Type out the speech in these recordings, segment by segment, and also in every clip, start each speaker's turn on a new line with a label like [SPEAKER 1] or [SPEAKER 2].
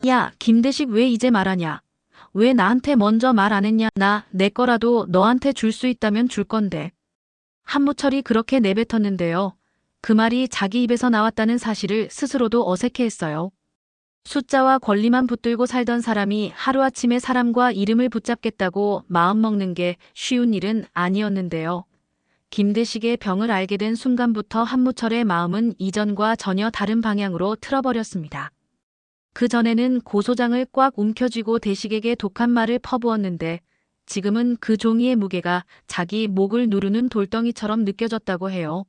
[SPEAKER 1] 야, 김대식 왜 이제 말하냐? 왜 나한테 먼저 말 안 했냐? 나 내 거라도 너한테 줄 수 있다면 줄 건데. 한무철이 그렇게 내뱉었는데요. 그 말이 자기 입에서 나왔다는 사실을 스스로도 어색해했어요. 숫자와 권리만 붙들고 살던 사람이 하루아침에 사람과 이름을 붙잡겠다고 마음먹는 게 쉬운 일은 아니었는데요. 김대식의 병을 알게 된 순간부터 한무철의 마음은 이전과 전혀 다른 방향으로 틀어버렸습니다. 그 전에는 고소장을 꽉 움켜쥐고 대식에게 독한 말을 퍼부었는데 지금은 그 종이의 무게가 자기 목을 누르는 돌덩이처럼 느껴졌다고 해요.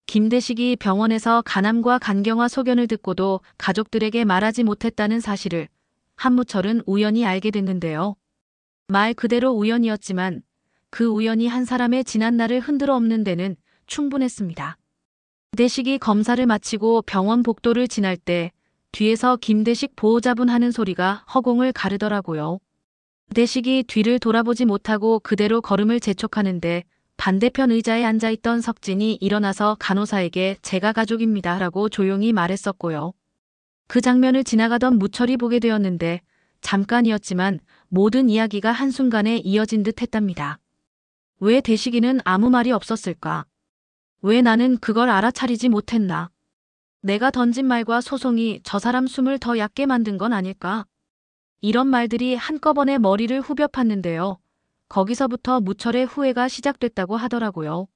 [SPEAKER 1] 김대식이 병원에서 간암과 간경화 소견을 듣고도 가족들에게 말하지 못했다는 사실을 한무철은 우연히 알게 됐는데요. 말 그대로 우연이었지만 그 우연이 한 사람의 지난 날을 흔들어 엎는 데는 충분했습니다. 대식이 검사를 마치고 병원 복도를 지날 때 뒤에서 김대식 보호자분 하는 소리가 허공을 가르더라고요. 대식이 뒤를 돌아보지 못하고 그대로 걸음을 재촉하는데 반대편 의자에 앉아있던 석진이 일어나서 간호사에게 제가 가족입니다 라고 조용히 말했었고요. 그 장면을 지나가던 무철이 보게 되었는데 잠깐이었지만 모든 이야기가 한순간에 이어진 듯 했답니다. 왜 대식이는 아무 말이 없었을까? 왜 나는 그걸 알아차리지 못했나? 내가 던진 말과 소송이 저 사람 숨을 더 얕게 만든 건 아닐까? 이런 말들이 한꺼번에 머리를 후벼 팠는데요. 거기서부터 무철의 후회가 시작됐다고 하더라고요.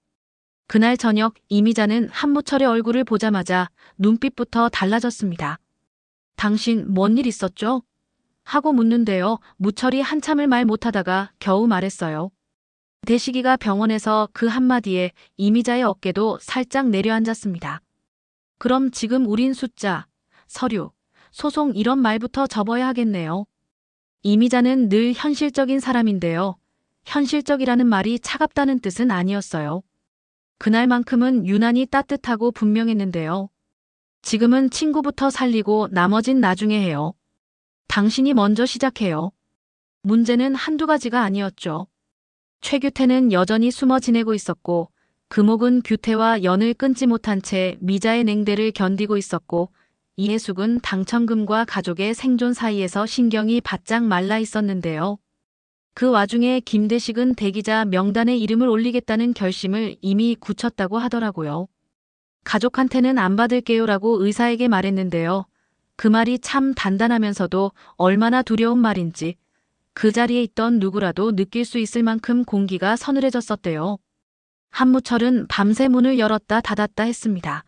[SPEAKER 1] 그날 저녁 이미자는 한무철의 얼굴을 보자마자 눈빛부터 달라졌습니다. 당신 뭔 일 있었죠? 하고 묻는데요. 무철이 한참을 말 못하다가 겨우 말했어요. 대식이가 병원에서 그 한마디에 이미자의 어깨도 살짝 내려앉았습니다. 그럼 지금 우린 숫자, 서류, 소송 이런 말부터 접어야 하겠네요. 이미자는 늘 현실적인 사람인데요. 현실적이라는 말이 차갑다는 뜻은 아니었어요. 그날만큼은 유난히 따뜻하고 분명했는데요. 지금은 친구부터 살리고 나머진 나중에 해요. 당신이 먼저 시작해요. 문제는 한두 가지가 아니었죠. 최규태는 여전히 숨어 지내고 있었고 금옥은 규태와 연을 끊지 못한 채 미자의 냉대를 견디고 있었고 이해숙은 당첨금과 가족의 생존 사이에서 신경이 바짝 말라 있었는데요. 그 와중에 김대식은 대기자 명단에 이름을 올리겠다는 결심을 이미 굳혔다고 하더라고요. 가족한테는 안 받을게요라고 의사에게 말했는데요. 그 말이 참 단단하면서도 얼마나 두려운 말인지 그 자리에 있던 누구라도 느낄 수 있을 만큼 공기가 서늘해졌었대요. 한무철은 밤새 문을 열었다 닫았다 했습니다.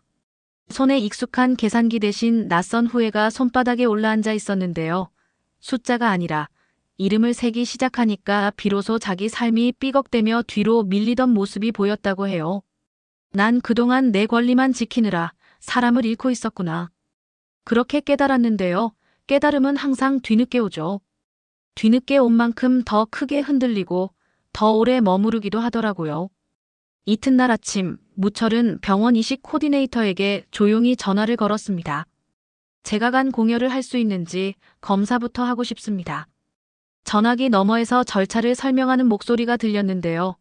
[SPEAKER 1] 손에 익숙한 계산기 대신 낯선 후회가 손바닥에 올라앉아 있었는데요. 숫자가 아니라 이름을 세기 시작하니까 비로소 자기 삶이 삐걱대며 뒤로 밀리던 모습이 보였다고 해요. 난 그동안 내 권리만 지키느라 사람을 잃고 있었구나. 그렇게 깨달았는데요. 깨달음은 항상 뒤늦게 오죠. 뒤늦게 온 만큼 더 크게 흔들리고 더 오래 머무르기도 하더라고요. 이튿날 아침 무철은 병원 이식 코디네이터에게 조용히 전화를 걸었습니다. 제가 간 공여를 할 수 있는지 검사부터 하고 싶습니다. 전화기 너머에서 절차를 설명하는 목소리가 들렸는데요.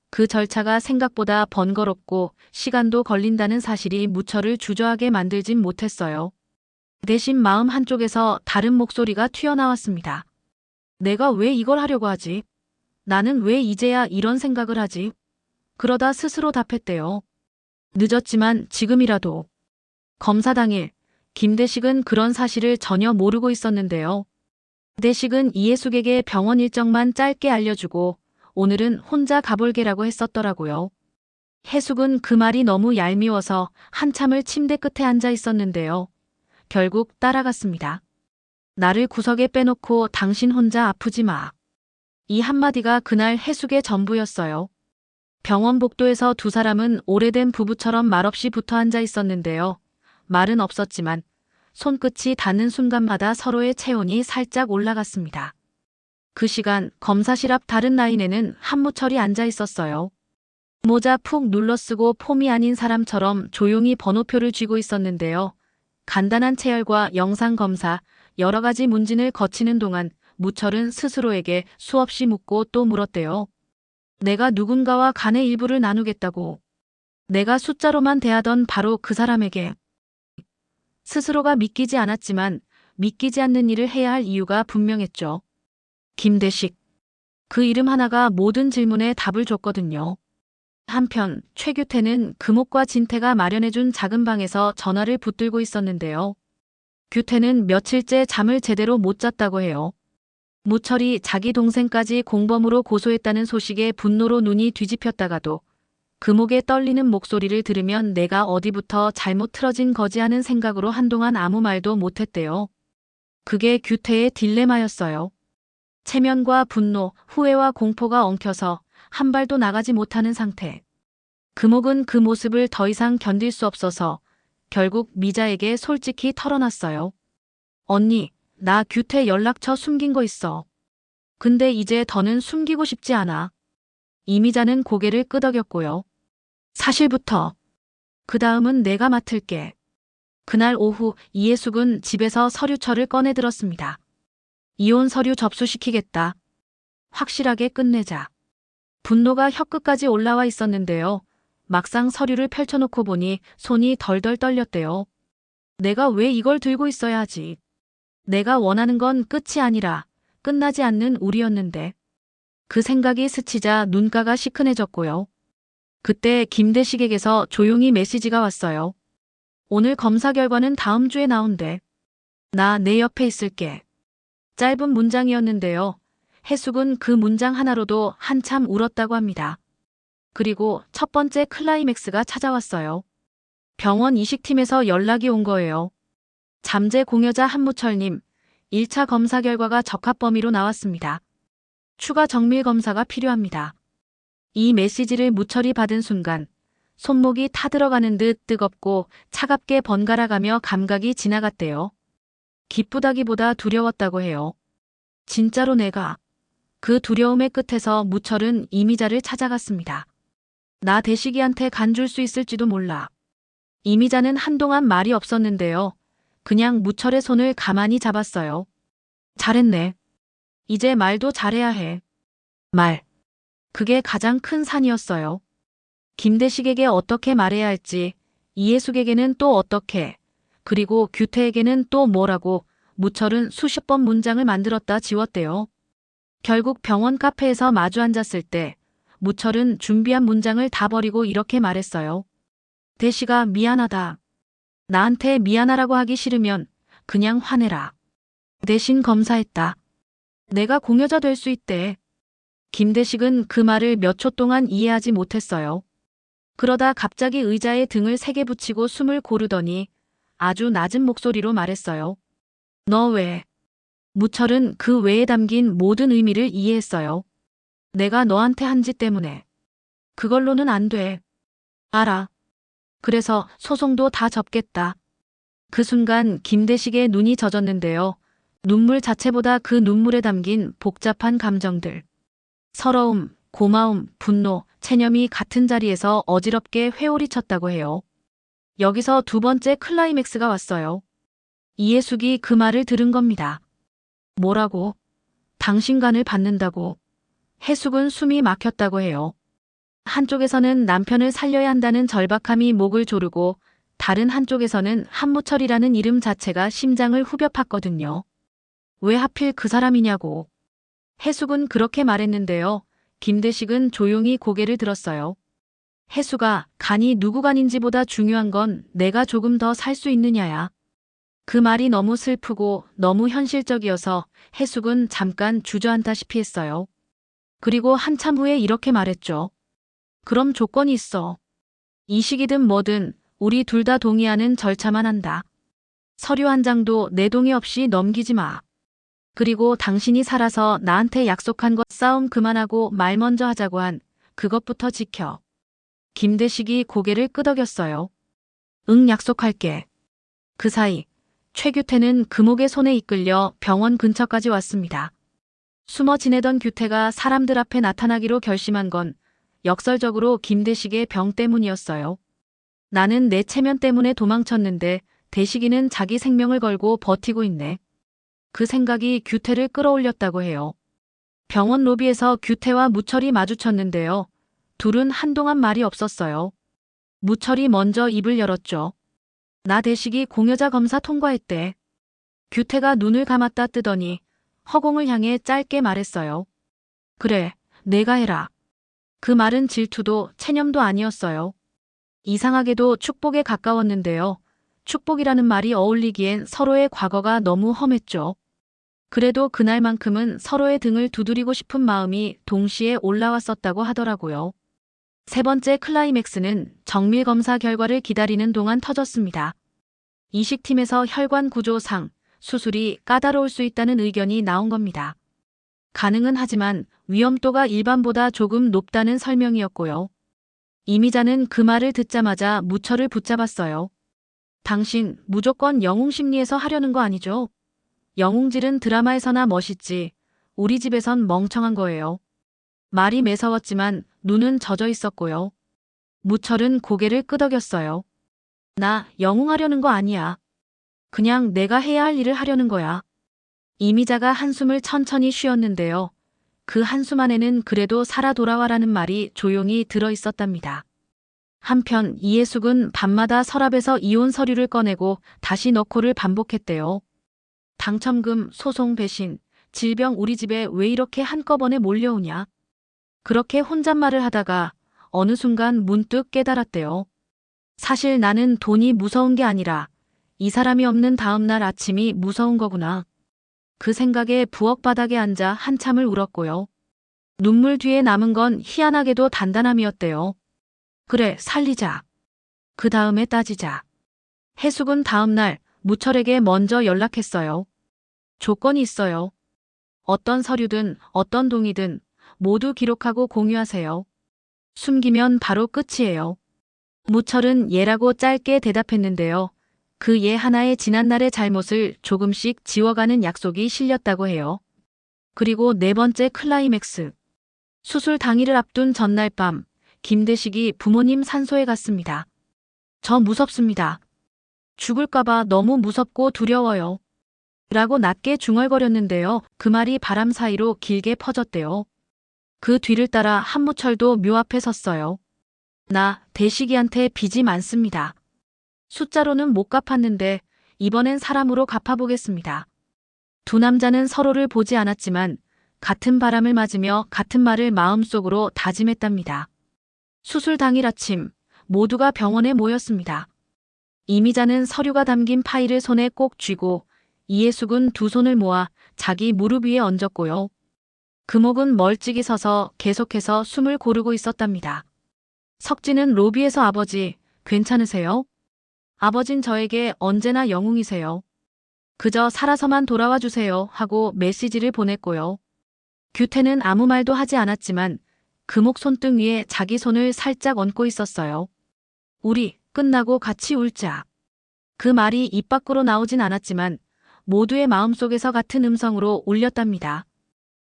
[SPEAKER 1] 그 절차가 생각보다 번거롭고 시간도 걸린다는 사실이 무철을 주저하게 만들진 못했어요. 대신 마음 한쪽에서 다른 목소리가 튀어나왔습니다. 내가 왜 이걸 하려고 하지? 나는 왜 이제야 이런 생각을 하지? 그러다 스스로 답했대요. 늦었지만 지금이라도. 검사 당일 김대식은 그런 사실을 전혀 모르고 있었는데요. 대식은 이해숙에게 병원 일정만 짧게 알려주고 오늘은 혼자 가볼게라고 했었더라고요. 해숙은 그 말이 너무 얄미워서 한참을 침대 끝에 앉아 있었는데요. 결국 따라갔습니다. 나를 구석에 빼놓고 당신 혼자 아프지 마. 이 한마디가 그날 해숙의 전부였어요. 병원 복도에서 두 사람은 오래된 부부처럼 말없이 붙어 앉아 있었는데요. 말은 없었지만 손끝이 닿는 순간마다 서로의 체온이 살짝 올라갔습니다. 그 시간 검사실 앞 다른 라인에는 한무철이 앉아 있었어요. 모자 푹 눌러쓰고 폼이 아닌 사람처럼 조용히 번호표를 쥐고 있었는데요. 간단한 체열과 영상검사, 여러 가지 문진을 거치는 동안 무철은 스스로에게 수없이 묻고 또 물었대요. 내가 누군가와 간의 일부를 나누겠다고. 내가 숫자로만 대하던 바로 그 사람에게. 스스로가 믿기지 않았지만 믿기지 않는 일을 해야 할 이유가 분명했죠. 김대식. 그 이름 하나가 모든 질문에 답을 줬거든요. 한편 최규태는 금옥과 진태가 마련해준 작은 방에서 전화를 붙들고 있었는데요. 규태는 며칠째 잠을 제대로 못 잤다고 해요. 무철이 자기 동생까지 공범으로 고소했다는 소식에 분노로 눈이 뒤집혔다가도 금옥의 떨리는 목소리를 들으면 내가 어디부터 잘못 틀어진 거지 하는 생각으로 한동안 아무 말도 못했대요. 그게 규태의 딜레마였어요. 체면과 분노, 후회와 공포가 엉켜서 한 발도 나가지 못하는 상태. 금옥은 그 모습을 더 이상 견딜 수 없어서 결국 미자에게 솔직히 털어놨어요. 언니, 나 규태 연락처 숨긴 거 있어. 근데 이제 더는 숨기고 싶지 않아. 이미자는 고개를 끄덕였고요. 사실부터. 그 다음은 내가 맡을게. 그날 오후 이해숙은 집에서 서류철을 꺼내 들었습니다. 이혼 서류 접수시키겠다. 확실하게 끝내자. 분노가 혀끝까지 올라와 있었는데요. 막상 서류를 펼쳐놓고 보니 손이 덜덜 떨렸대요. 내가 왜 이걸 들고 있어야 하지? 내가 원하는 건 끝이 아니라 끝나지 않는 우리였는데. 그 생각이 스치자 눈가가 시큰해졌고요. 그때 김대식에게서 조용히 메시지가 왔어요. 오늘 검사 결과는 다음 주에 나온대. 나 내 옆에 있을게. 짧은 문장이었는데요. 해숙은 그 문장 하나로도 한참 울었다고 합니다. 그리고 첫 번째 클라이맥스가 찾아왔어요. 병원 이식팀에서 연락이 온 거예요. 잠재 공여자 한무철님, 1차 검사 결과가 적합범위로 나왔습니다. 추가 정밀 검사가 필요합니다. 이 메시지를 무철이 받은 순간 손목이 타들어가는 듯 뜨겁고 차갑게 번갈아가며 감각이 지나갔대요. 기쁘다기보다 두려웠다고 해요. 진짜로 내가. 그 두려움의 끝에서 무철은 이미자를 찾아갔습니다. 나 대식이한테 간 줄 수 있을지도 몰라. 이미자는 한동안 말이 없었는데요. 그냥 무철의 손을 가만히 잡았어요. 잘했네. 이제 말도 잘해야 해. 말. 그게 가장 큰 산이었어요. 김대식에게 어떻게 말해야 할지, 이해숙에게는 또 어떻게, 그리고 규태에게는 또 뭐라고 무철은 수십 번 문장을 만들었다 지웠대요. 결국 병원 카페에서 마주 앉았을 때 무철은 준비한 문장을 다 버리고 이렇게 말했어요. 대식아, 미안하다. 나한테 미안하라고 하기 싫으면 그냥 화내라. 대신 검사했다. 내가 공여자 될 수 있대. 김대식은 그 말을 몇 초 동안 이해하지 못했어요. 그러다 갑자기 의자에 등을 세게 붙이고 숨을 고르더니 아주 낮은 목소리로 말했어요. 너 왜? 무철은 그 외에 담긴 모든 의미를 이해했어요. 내가 너한테 한 짓 때문에. 그걸로는 안 돼. 알아. 그래서 소송도 다 접겠다. 그 순간 김대식의 눈이 젖었는데요. 눈물 자체보다 그 눈물에 담긴 복잡한 감정들. 서러움, 고마움, 분노, 체념이 같은 자리에서 어지럽게 회오리 쳤다고 해요. 여기서 두 번째 클라이맥스가 왔어요. 이해숙이 그 말을 들은 겁니다. 뭐라고? 당신 간을 받는다고. 해숙은 숨이 막혔다고 해요. 한쪽에서는 남편을 살려야 한다는 절박함이 목을 조르고 다른 한쪽에서는 한무철이라는 이름 자체가 심장을 후벼 팠거든요. 왜 하필 그 사람이냐고. 해숙은 그렇게 말했는데요. 김대식은 조용히 고개를 들었어요. 해숙아, 간이 누구 간인지보다 중요한 건 내가 조금 더 살 수 있느냐야. 그 말이 너무 슬프고 너무 현실적이어서 해숙은 잠깐 주저앉다시피 했어요. 그리고 한참 후에 이렇게 말했죠. 그럼 조건이 있어. 이식이든 뭐든 우리 둘 다 동의하는 절차만 한다. 서류 한 장도 내 동의 없이 넘기지 마. 그리고 당신이 살아서 나한테 약속한 것 싸움 그만하고 말 먼저 하자고 한 그것부터 지켜. 김대식이 고개를 끄덕였어요. 응, 약속할게. 그 사이 최규태는 금옥의 손에 이끌려 병원 근처까지 왔습니다. 숨어 지내던 규태가 사람들 앞에 나타나기로 결심한 건 역설적으로 김대식의 병 때문이었어요. 나는 내 체면 때문에 도망쳤는데 대식이는 자기 생명을 걸고 버티고 있네. 그 생각이 규태를 끌어올렸다고 해요. 병원 로비에서 규태와 무철이 마주쳤는데요. 둘은 한동안 말이 없었어요. 무철이 먼저 입을 열었죠. 나 대식이 공여자 검사 통과했대. 규태가 눈을 감았다 뜨더니 허공을 향해 짧게 말했어요. 그래, 내가 해라. 그 말은 질투도 체념도 아니었어요. 이상하게도 축복에 가까웠는데요. 축복이라는 말이 어울리기엔 서로의 과거가 너무 험했죠. 그래도 그날만큼은 서로의 등을 두드리고 싶은 마음이 동시에 올라왔었다고 하더라고요. 세 번째 클라이맥스는 정밀 검사 결과를 기다리는 동안 터졌습니다. 이식팀에서 혈관 구조상 수술이 까다로울 수 있다는 의견이 나온 겁니다. 가능은 하지만 위험도가 일반보다 조금 높다는 설명이었고요. 이미자는 그 말을 듣자마자 무철을 붙잡았어요. 당신 무조건 영웅심리에서 하려는 거 아니죠? 영웅질은 드라마에서나 멋있지. 우리 집에선 멍청한 거예요. 말이 매서웠지만 눈은 젖어 있었고요. 무철은 고개를 끄덕였어요. 나 영웅하려는 거 아니야. 그냥 내가 해야 할 일을 하려는 거야. 이미자가 한숨을 천천히 쉬었는데요. 그 한숨 안에는 그래도 살아 돌아와라는 말이 조용히 들어 있었답니다. 한편 이해숙은 밤마다 서랍에서 이혼 서류를 꺼내고 다시 넣고를 반복했대요. 당첨금, 소송 배신, 질병 우리 집에 왜 이렇게 한꺼번에 몰려오냐. 그렇게 혼잣말을 하다가 어느 순간 문득 깨달았대요. 사실 나는 돈이 무서운 게 아니라 이 사람이 없는 다음 날 아침이 무서운 거구나. 그 생각에 부엌 바닥에 앉아 한참을 울었고요. 눈물 뒤에 남은 건 희한하게도 단단함이었대요. 그래, 살리자. 그 다음에 따지자. 해숙은 다음 날 무철에게 먼저 연락했어요. 조건이 있어요. 어떤 서류든 어떤 동의든 모두 기록하고 공유하세요. 숨기면 바로 끝이에요. 무철은 예라고 짧게 대답했는데요. 그 예 하나에 지난날의 잘못을 조금씩 지워가는 약속이 실렸다고 해요. 그리고 네 번째 클라이맥스. 수술 당일을 앞둔 전날 밤, 김대식이 부모님 산소에 갔습니다. 저 무섭습니다. 죽을까봐 너무 무섭고 두려워요. 라고 낮게 중얼거렸는데요. 그 말이 바람 사이로 길게 퍼졌대요. 그 뒤를 따라 한무철도 묘 앞에 섰어요. 나 대식이한테 빚이 많습니다. 숫자로는 못 갚았는데 이번엔 사람으로 갚아보겠습니다. 두 남자는 서로를 보지 않았지만 같은 바람을 맞으며 같은 말을 마음속으로 다짐했답니다. 수술 당일 아침 모두가 병원에 모였습니다. 이미자는 서류가 담긴 파일을 손에 꼭 쥐고 이해숙은 두 손을 모아 자기 무릎 위에 얹었고요. 금옥은 멀찍이 서서 계속해서 숨을 고르고 있었답니다. 석진은 로비에서 아버지, 괜찮으세요? 아버진 저에게 언제나 영웅이세요. 그저 살아서만 돌아와 주세요 하고 메시지를 보냈고요. 규태는 아무 말도 하지 않았지만 금옥 손등 위에 자기 손을 살짝 얹고 있었어요. 우리 끝나고 같이 울자. 그 말이 입 밖으로 나오진 않았지만 모두의 마음속에서 같은 음성으로 울렸답니다.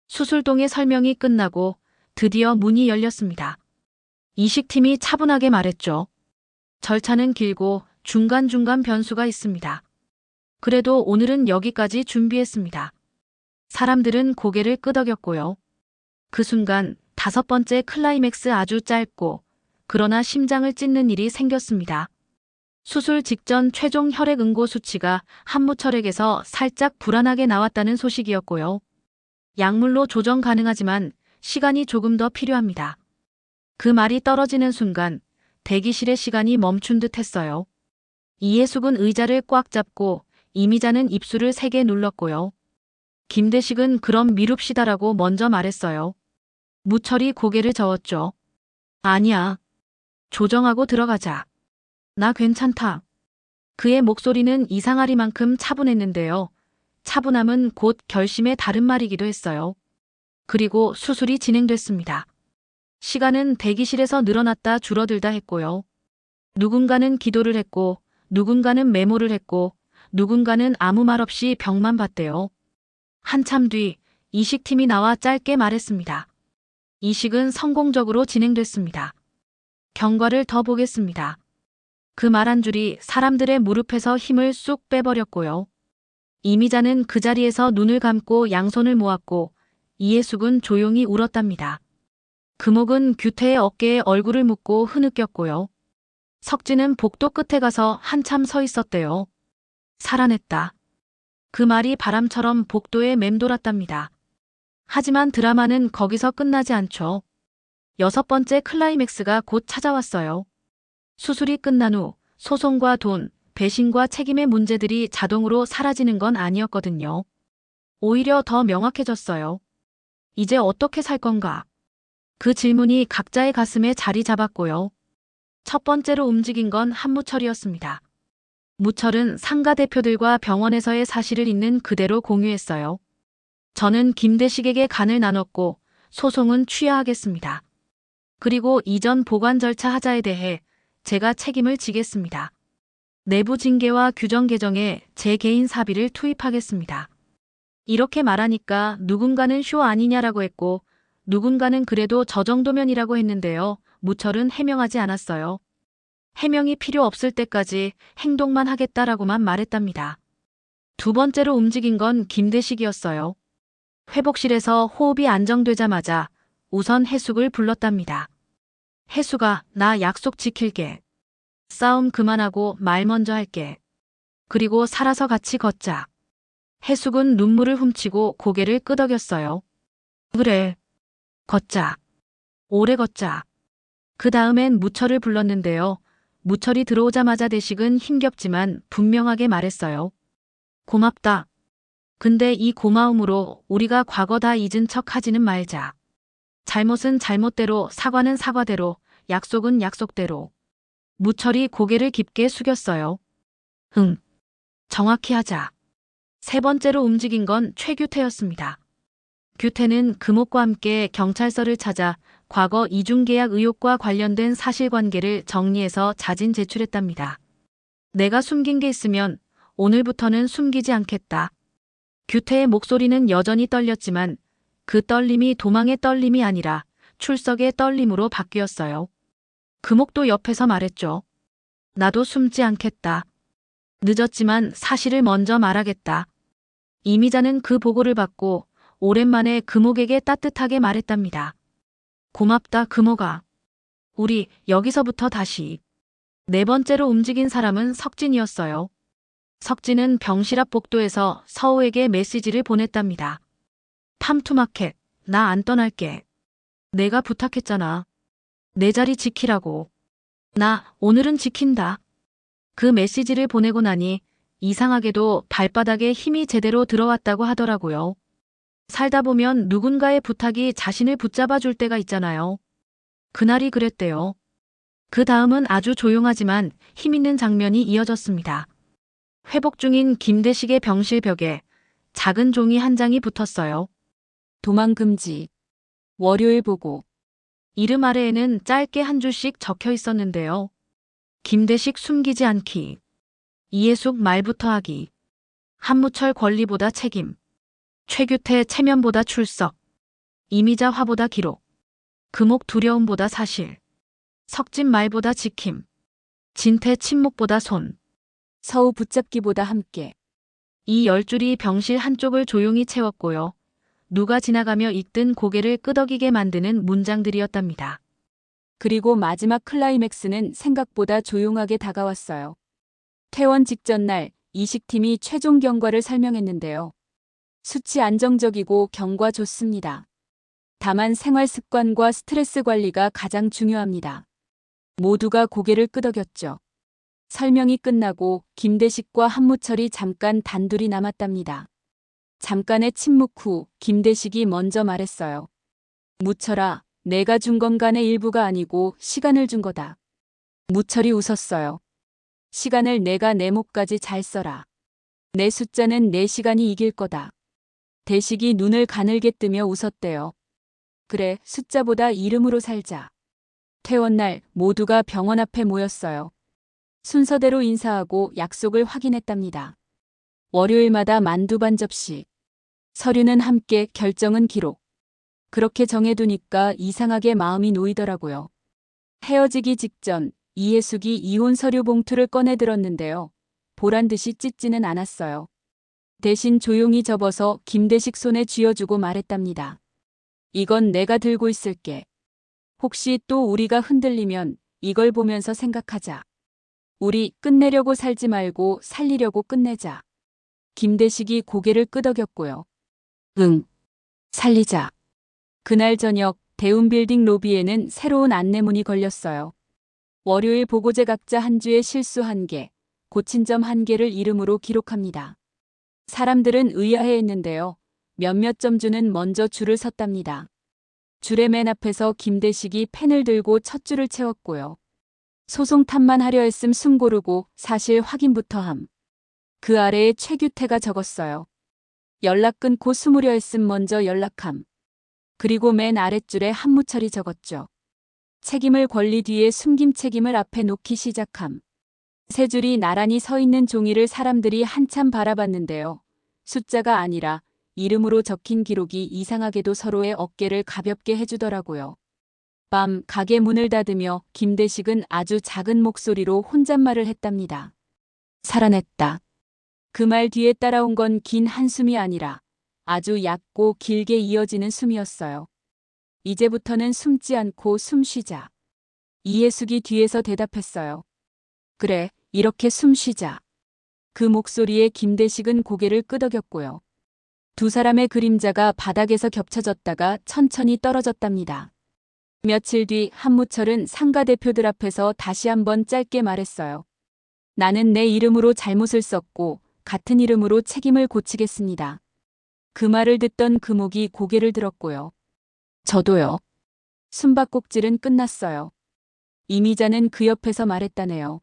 [SPEAKER 1] 수술동의 설명이 끝나고 드디어 문이 열렸습니다. 이식팀이 차분하게 말했죠. 절차는 길고 중간중간 변수가 있습니다. 그래도 오늘은 여기까지 준비했습니다. 사람들은 고개를 끄덕였고요. 그 순간 다섯 번째 클라이맥스 아주 짧고 그러나 심장을 찢는 일이 생겼습니다. 수술 직전 최종 혈액 응고 수치가 한무철에게서 살짝 불안하게 나왔다는 소식이었고요. 약물로 조정 가능하지만 시간이 조금 더 필요합니다. 그 말이 떨어지는 순간 대기실의 시간이 멈춘 듯 했어요. 이해숙은 의자를 꽉 잡고 이미자는 입술을 세게 눌렀고요. 김대식은 그럼 미룹시다라고 먼저 말했어요. 무철이 고개를 저었죠. 아니야. 조정하고 들어가자. 나 괜찮다. 그의 목소리는 이상하리만큼 차분했는데요. 차분함은 곧 결심의 다른 말이기도 했어요. 그리고 수술이 진행됐습니다. 시간은 대기실에서 늘어났다 줄어들다 했고요. 누군가는 기도를 했고 누군가는 메모를 했고 누군가는 아무 말 없이 벽만 봤대요. 한참 뒤 이식팀이 나와 짧게 말했습니다. 이식은 성공적으로 진행됐습니다. 경과를 더 보겠습니다. 그 말 한 줄이 사람들의 무릎에서 힘을 쑥 빼버렸고요. 이미자는 그 자리에서 눈을 감고 양손을 모았고 이해숙은 조용히 울었답니다. 금옥은 규태의 어깨에 얼굴을 묻고 흐느꼈고요. 석진은 복도 끝에 가서 한참 서 있었대요. 살아냈다. 그 말이 바람처럼 복도에 맴돌았답니다. 하지만 드라마는 거기서 끝나지 않죠. 6번째 클라이맥스가 곧 찾아왔어요. 수술이 끝난 후 소송과 돈, 배신과 책임의 문제들이 자동으로 사라지는 건 아니었거든요. 오히려 더 명확해졌어요. 이제 어떻게 살 건가? 그 질문이 각자의 가슴에 자리 잡았고요. 첫 번째로 움직인 건 한무철이었습니다. 무철은 상가 대표들과 병원에서의 사실을 있는 그대로 공유했어요. 저는 김대식에게 간을 나눴고 소송은 취하하겠습니다. 그리고 이전 보관 절차 하자에 대해 제가 책임을 지겠습니다. 내부 징계와 규정 개정에 제 개인 사비를 투입하겠습니다. 이렇게 말하니까 누군가는 쇼 아니냐라고 했고 누군가는 그래도 저 정도면이라고 했는데요. 무철은 해명하지 않았어요. 해명이 필요 없을 때까지 행동만 하겠다라고만 말했답니다. 두 번째로 움직인 건 김대식이었어요. 회복실에서 호흡이 안정되자마자 우선 해숙을 불렀답니다. 해숙아, 나 약속 지킬게. 싸움 그만하고 말 먼저 할게. 그리고 살아서 같이 걷자. 해숙은 눈물을 훔치고 고개를 끄덕였어요. 그래. 걷자. 오래 걷자. 그 다음엔 무철을 불렀는데요. 무철이 들어오자마자 대식은 힘겹지만 분명하게 말했어요. 고맙다. 근데 이 고마움으로 우리가 과거 다 잊은 척 하지는 말자. 잘못은 잘못대로, 사과는 사과대로, 약속은 약속대로. 무철이 고개를 깊게 숙였어요. 응. 정확히 하자. 세 번째로 움직인 건 최규태였습니다. 규태는 금옥과 함께 경찰서를 찾아 과거 이중계약 의혹과 관련된 사실관계를 정리해서 자진 제출했답니다. 내가 숨긴 게 있으면 오늘부터는 숨기지 않겠다. 규태의 목소리는 여전히 떨렸지만 그 떨림이 도망의 떨림이 아니라 출석의 떨림으로 바뀌었어요. 금옥도 옆에서 말했죠. 나도 숨지 않겠다. 늦었지만 사실을 먼저 말하겠다. 이미자는 그 보고를 받고 오랜만에 금옥에게 따뜻하게 말했답니다. 고맙다 금옥아. 우리 여기서부터 다시. 네 번째로 움직인 사람은 석진이었어요. 석진은 병실 앞 복도에서 서우에게 메시지를 보냈답니다. 팜투마켓, 나 안 떠날게. 내가 부탁했잖아. 내 자리 지키라고. 나 오늘은 지킨다. 그 메시지를 보내고 나니 이상하게도 발바닥에 힘이 제대로 들어왔다고 하더라고요. 살다 보면 누군가의 부탁이 자신을 붙잡아 줄 때가 있잖아요. 그날이 그랬대요. 그 다음은 아주 조용하지만 힘있는 장면이 이어졌습니다. 회복 중인 김대식의 병실 벽에 작은 종이 한 장이 붙었어요. 도망 금지. 월요일 보고. 이름 아래에는 짧게 한 줄씩 적혀 있었는데요. 김대식 숨기지 않기. 이해숙 말부터 하기. 한무철 권리보다 책임. 최규태 체면보다 출석. 이미자 화보다 기록. 금옥 두려움보다 사실. 석진 말보다 지킴. 진태 침묵보다 손. 서우 붙잡기보다 함께. 이 10줄이 병실 한쪽을 조용히 채웠고요. 누가 지나가며 읽든 고개를 끄덕이게 만드는 문장들이었답니다.
[SPEAKER 2] 그리고 마지막 클라이맥스는 생각보다 조용하게 다가왔어요. 퇴원 직전 날 이식팀이 최종 경과를 설명했는데요. 수치 안정적이고 경과 좋습니다. 다만 생활 습관과 스트레스 관리가 가장 중요합니다. 모두가 고개를 끄덕였죠. 설명이 끝나고 김대식과 한무철이 잠깐 단둘이 남았답니다. 잠깐의 침묵 후 김대식이 먼저 말했어요. 무철아, 내가 준 건 간의 일부가 아니고 시간을 준 거다. 무철이 웃었어요. 시간을 내가 내 몫까지 잘 써라. 내 숫자는 내 시간이 이길 거다. 대식이 눈을 가늘게 뜨며 웃었대요. 그래, 숫자보다 이름으로 살자. 퇴원 날 모두가 병원 앞에 모였어요. 순서대로 인사하고 약속을 확인했답니다. 월요일마다 만두 반 접시. 서류는 함께, 결정은 기록. 그렇게 정해두니까 이상하게 마음이 놓이더라고요. 헤어지기 직전 이해숙이 이혼 서류 봉투를 꺼내 들었는데요. 보란듯이 찢지는 않았어요. 대신 조용히 접어서 김대식 손에 쥐어주고 말했답니다. 이건 내가 들고 있을게. 혹시 또 우리가 흔들리면 이걸 보면서 생각하자. 우리 끝내려고 살지 말고 살리려고 끝내자. 김대식이 고개를 끄덕였고요. 응. 살리자. 그날 저녁 대운빌딩 로비에는 새로운 안내문이 걸렸어요. 월요일 보고제 각자 한 주에 실수 1개, 고친 점 1개를 이름으로 기록합니다. 사람들은 의아해했는데요. 몇몇 점주는 먼저 줄을 섰답니다. 줄의 맨 앞에서 김대식이 펜을 들고 첫 줄을 채웠고요. 소송 탓만 하려 했음 숨 고르고 사실 확인부터 함. 그 아래에 최규태가 적었어요. 연락 끊고 숨으려 했음 먼저 연락함. 그리고 맨 아랫줄에 한무철이 적었죠. 책임을 권리 뒤에 숨김 책임을 앞에 놓기 시작함. 세 줄이 나란히 서 있는 종이를 사람들이 한참 바라봤는데요. 숫자가 아니라 이름으로 적힌 기록이 이상하게도 서로의 어깨를 가볍게 해주더라고요. 밤 가게 문을 닫으며 김대식은 아주 작은 목소리로 혼잣말을 했답니다. 살아냈다. 그 말 뒤에 따라온 건 긴 한숨이 아니라 아주 얕고 길게 이어지는 숨이었어요. 이제부터는 숨지 않고 숨 쉬자. 이해숙이 뒤에서 대답했어요. 그래, 이렇게 숨 쉬자. 그 목소리에 김대식은 고개를 끄덕였고요. 두 사람의 그림자가 바닥에서 겹쳐졌다가 천천히 떨어졌답니다. 며칠 뒤 한무철은 상가 대표들 앞에서 다시 한번 짧게 말했어요. 나는 내 이름으로 잘못을 썼고 같은 이름으로 책임을 고치겠습니다. 그 말을 듣던 금옥이 고개를 들었고요. 저도요. 숨바꼭질은 끝났어요. 이미자는 그 옆에서 말했다네요.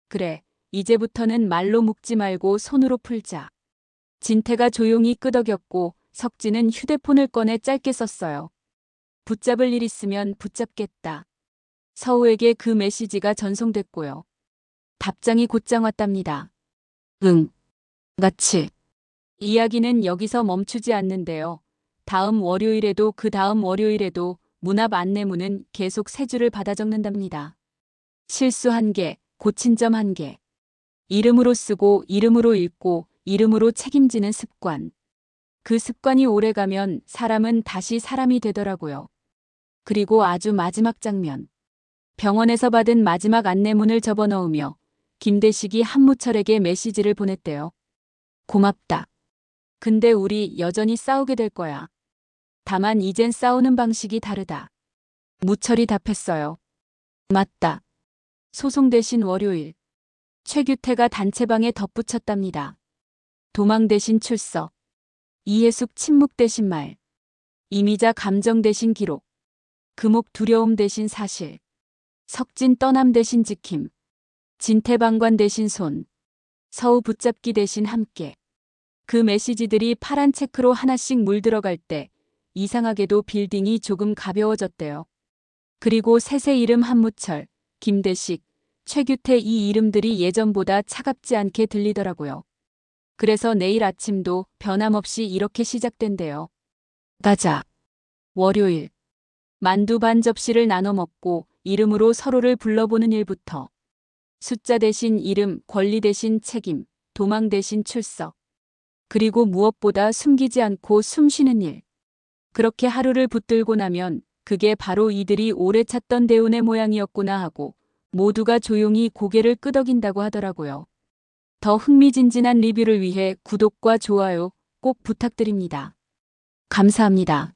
[SPEAKER 2] 그래, 이제부터는 말로 묶지 말고 손으로 풀자. 진태가 조용히 끄덕였고 석진은 휴대폰을 꺼내 짧게 썼어요. 붙잡을 일 있으면 붙잡겠다. 서우에게 그 메시지가 전송됐고요. 답장이 곧장 왔답니다. 응. 같이. 이야기는 여기서 멈추지 않는데요. 다음 월요일에도 그 다음 월요일에도 문 앞 안내문은 계속 세 줄을 받아 적는답니다. 실수 1개, 고친 점 1개. 이름으로 쓰고 이름으로 읽고 이름으로 책임지는 습관. 그 습관이 오래가면 사람은 다시 사람이 되더라고요. 그리고 아주 마지막 장면. 병원에서 받은 마지막 안내문을 접어넣으며 김대식이 한무철에게 메시지를 보냈대요. 고맙다. 근데 우리 여전히 싸우게 될 거야. 다만 이젠 싸우는 방식이 다르다. 무철이 답했어요. 맞다. 소송 대신 월요일. 최규태가 단체방에 덧붙였답니다. 도망 대신 출석. 이해숙 침묵 대신 말. 이미자 감정 대신 기록. 금옥 두려움 대신 사실. 석진 떠남 대신 지킴. 진태방관 대신 손. 서우 붙잡기 대신 함께. 그 메시지들이 파란 체크로 하나씩 물들어갈 때 이상하게도 빌딩이 조금 가벼워졌대요. 그리고 셋의 이름 한무철, 김대식, 최규태 이 이름들이 예전보다 차갑지 않게 들리더라고요. 그래서 내일 아침도 변함없이 이렇게 시작된대요. 가자. 월요일. 만두 반 접시를 나눠 먹고 이름으로 서로를 불러보는 일부터. 숫자 대신 이름, 권리 대신 책임, 도망 대신 출석. 그리고 무엇보다 숨기지 않고 숨 쉬는 일. 그렇게 하루를 붙들고 나면 그게 바로 이들이 오래 찾던 대운의 모양이었구나 하고 모두가 조용히 고개를 끄덕인다고 하더라고요. 더 흥미진진한 리뷰를 위해 구독과 좋아요 꼭 부탁드립니다. 감사합니다.